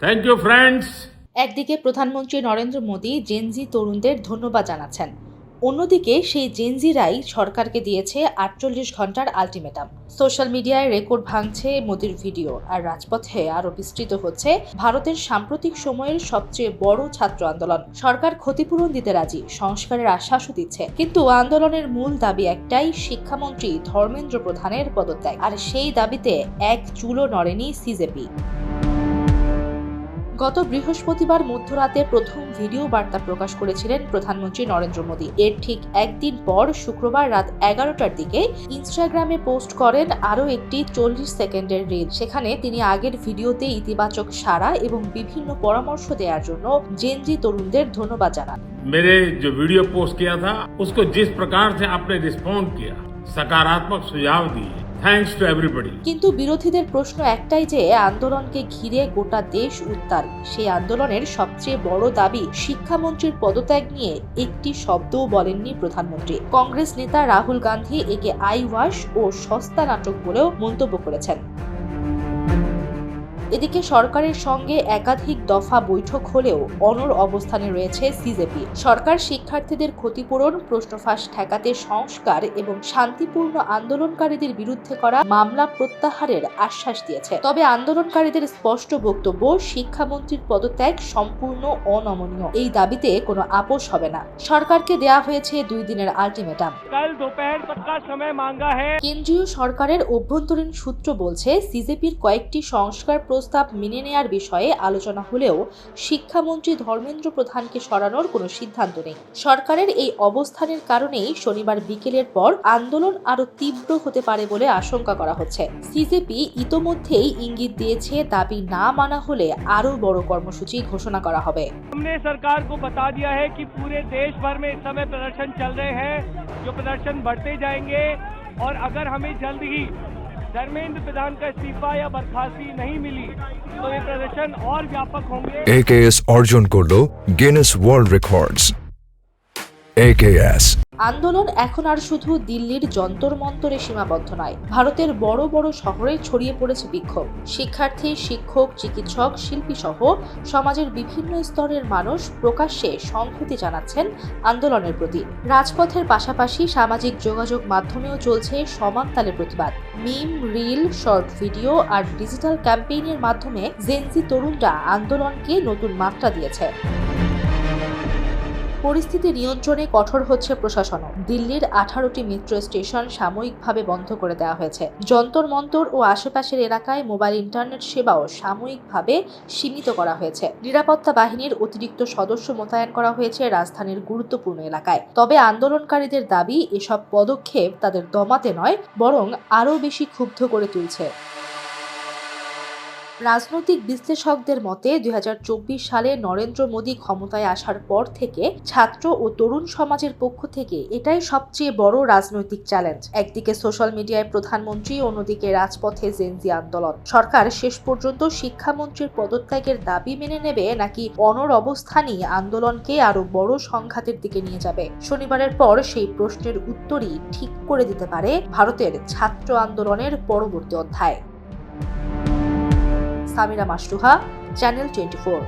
Thank you friends. একদিকে প্রধানমন্ত্রী Narendra Modi Gen Z তরুণদের ধন্যবাদ জানাচ্ছেন, অন্যদিকে সেই জেনজিরাই সরকারকে দিয়েছে 48 ঘন্টার আলটিমেটাম। সোশ্যাল মিডিয়ায় রেকর্ড ভাঙছে মোদীর ভিডিও, আর রাজপথে আরও বিস্তৃত হচ্ছে ভারতের সাম্প্রতিক সময়ের সবচেয়ে বড় ছাত্র আন্দোলন। সরকার ক্ষতিপূরণ দিতে রাজি, সংস্কারের আশ্বাসও দিচ্ছে, কিন্তু আন্দোলনের মূল দাবি একটাই, শিক্ষামন্ত্রী ধর্মেন্দ্র প্রধানের পদত্যাগ। আর সেই দাবিতে এক চুলও নড়েনি সিজেপি। গত বৃহস্পতিবার মধ্যরাতে প্রথম ভিডিও বার্তা প্রকাশ করেছিলেন প্রধানমন্ত্রী নরেন্দ্র মোদী। এর ঠিক একদিন পর শুক্রবার রাত 11টার দিকে ইনস্টাগ্রামে পোস্ট করেন আরও একটি 40 সেকেন্ডের রিল। সেখানে তিনি আগের ভিডিওতে ইতিবাচক সাড়া এবং বিভিন্ন পরামর্শ দেওয়ার জন্য জেনজি তরুণদের ধন্যবাদ জানান। मेरे जो वीडियो पोस्ट किया था उसको जिस प्रकार से आपने रिस्पॉन्ड किया, सकारात्मक सुझाव दिए, थैंक्स टू एवरीबॉडी। কিন্তু বিরোধীদের প্রশ্ন একটাই যে আন্দোলনকে ঘিরে গোটা দেশ উত্তাল। সেই আন্দোলনের সবচেয়ে বড় দাবি শিক্ষামন্ত্রীর পদত্যাগ নিয়ে একটি শব্দও বলেননি প্রধানমন্ত্রী। কংগ্রেস নেতা রাহুল গান্ধী একে আই ওয়াশ ও সস্তা নাটক বলেও মন্তব্য করেছেন। এদিকে সরকারের সঙ্গে একাধিক দফা বৈঠক হলেও অনড় অবস্থানে রয়েছে সিজেপি। সরকার শিক্ষার্থীদের ক্ষতিপূরণ, প্রশ্নফাঁস ঠেকাতে সংস্কার এবং শান্তিপূর্ণ আন্দোলনকারীদের বিরুদ্ধে করা মামলা প্রত্যাহারের আশ্বাস দিয়েছে। তবে আন্দোলনকারীদের স্পষ্ট বক্তব্য, শিক্ষামন্ত্রীর পদত্যাগ সম্পূর্ণ অনমনীয়। এই দাবিতে কোনো আপোষ হবে না। সরকারকে দেয়া হয়েছে 2 দিনের আলটিমেটাম। কেন্দ্রীয় সরকারের অভ্যন্তরীণ সূত্র বলছে, সিজেপির কয়েকটি সংস্কার প্রস্তাব মেনে নেয়ার বিষয়ে আলোচনা হলেও শিক্ষামন্ত্রী ধর্মেন্দ্র প্রধানকে সরানোর কোনো সিদ্ধান্ত নেই। সরকারের এই অবস্থানের কারণেই শনিবার বিকেলের পর আন্দোলন আরো তীব্র হতে পারে বলে আশঙ্কা করা হচ্ছে। সিজেপি ইতোমধ্যেই ইঙ্গিত দিয়েছে, দাবি না মানা হলে আরো বড় কর্মসূচি ঘোষণা করা হবে। हमने सरकार को बता दिया है कि पूरे देश भर में इस समय प्रदर्शन चल रहे हैं, जो प्रदर्शन बढ़ते जाएंगे, और अगर हमें जल्द ही धर्मेंद्र प्रधान का इस्तीफा या बर्खास्ती नहीं मिली तो ये प्रदर्शन और व्यापक होंगे। AKS অর্জন করলো গিনেস ওয়ার্ল্ড রেকর্ডস। AKS আন্দোলন এখন আর শুধু দিল্লির যন্তর মন্তরে সীমাবদ্ধ নয়, ভারতের বড় বড় শহরে ছড়িয়ে পড়েছে বিক্ষোভ। শিক্ষার্থী, শিক্ষক, চিকিৎসক, শিল্পী সহ সমাজের বিভিন্ন স্তরের মানুষ প্রকাশ্যে সংহতি জানাচ্ছেন আন্দোলনের প্রতি। রাজপথের পাশাপাশি সামাজিক যোগাযোগ মাধ্যমেও চলছে সমান তালে প্রতিবাদ। মিম, রিল, শর্ট ভিডিও আর ডিজিটাল ক্যাম্পেইনের মাধ্যমে জেনজি তরুণরা আন্দোলনকে নতুন মাত্রা দিয়েছে। পরিস্থিতি নিয়ন্ত্রণে কঠোর হচ্ছে প্রশাসনও। দিল্লির 18টি মেট্রো স্টেশন সাময়িকভাবে বন্ধ করে দেওয়া হয়েছে। যন্তর মন্তর ও আশেপাশের এলাকায় মোবাইল ইন্টারনেট সেবাও সাময়িকভাবে সীমিত করা হয়েছে। নিরাপত্তা বাহিনীর অতিরিক্ত সদস্য মোতায়েন করা হয়েছে রাজধানীর গুরুত্বপূর্ণ এলাকায়। তবে আন্দোলনকারীদের দাবি, এসব পদক্ষেপ তাদের দমাতে নয়, বরং আরও বেশি ক্ষুব্ধ করে তুলছে। রাজনৈতিক বিশ্লেষকদের মতে 2024 সালে নরেন্দ্র মোদী ক্ষমতায় আসার পর থেকে ছাত্র ও তরুণ সমাজের পক্ষ থেকে এটাই সবচেয়ে বড় রাজনৈতিক চ্যালেঞ্জ। একদিকে সোশ্যাল মিডিয়ায় প্রধানমন্ত্রী, অন্যদিকে রাজপথে জেনজি আন্দোলন। সরকার শেষ পর্যন্ত শিক্ষামন্ত্রীর পদত্যাগের দাবি মেনে নেবে, নাকি অনড় অবস্থানই আন্দোলনকে আরো বড় সংঘাতের দিকে নিয়ে যাবে? শনিবারের পর সেই প্রশ্নের উত্তরই ঠিক করে দিতে পারে ভারতের ছাত্র আন্দোলনের পরবর্তী অধ্যায়। সামিরা মাসরুহা, চ্যানেল 24।